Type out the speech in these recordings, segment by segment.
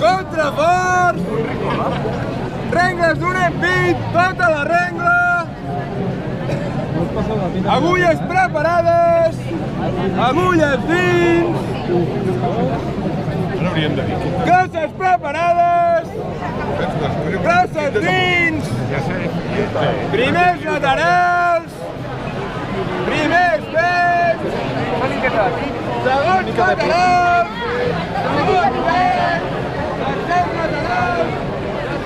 Contraforts! Rengles d'un empit, tota la rengla! Agulles preparades! Agulles dins! Crosses preparades! Crosses dins! Primers laterals! Primers pecs! Segons laterals! Segons pecs! Tercers laterals!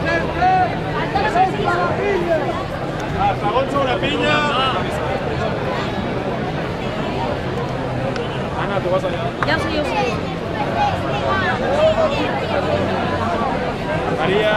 Tercers pecs! Segons una pinya! Anna, tu vas allà. Ja ho sé, ja ho sé. Maria...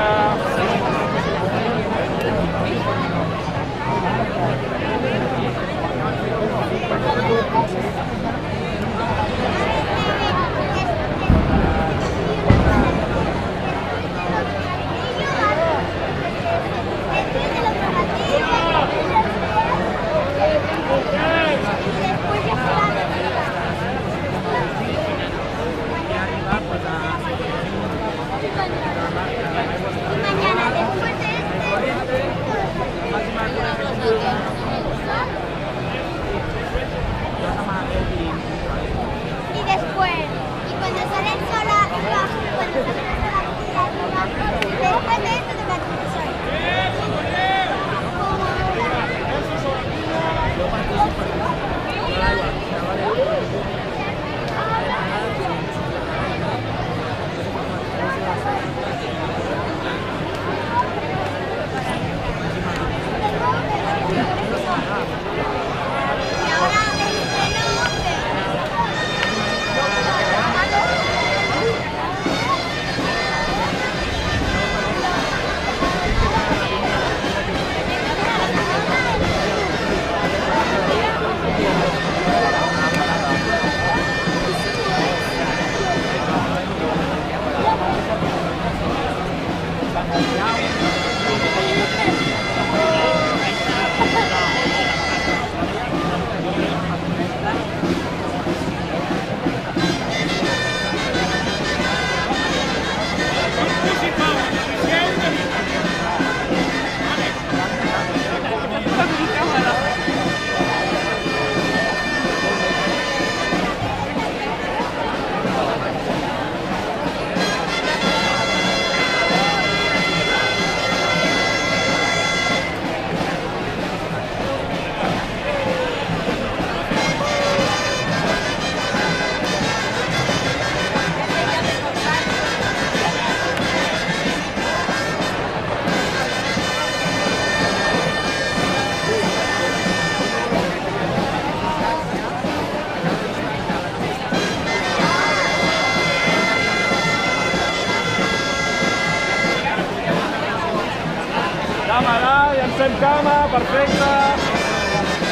Càmera, llancem cama, perfecte.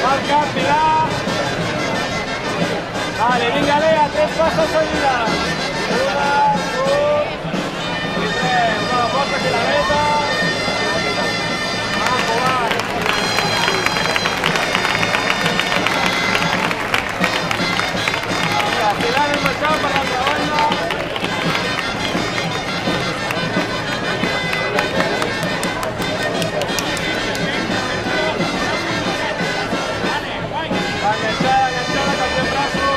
Marca, Pilar. Vale, vinga, Lea, 3 passes seguides. 1, 2 i 3. Una porta aquí la dreta. Maco, va. Pilar, hem baixat per l'altra banda. Enganchada, enganchada, cambia el brazo.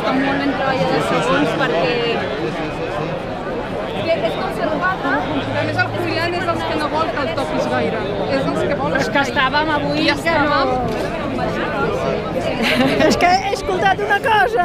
com molt en troia de segons perquè és conservada. A més, el Julián és dels que no vol que el topis gaire. És dels que vol... Però és que estàvem avui... Ja estàvem. És que he escoltat una cosa.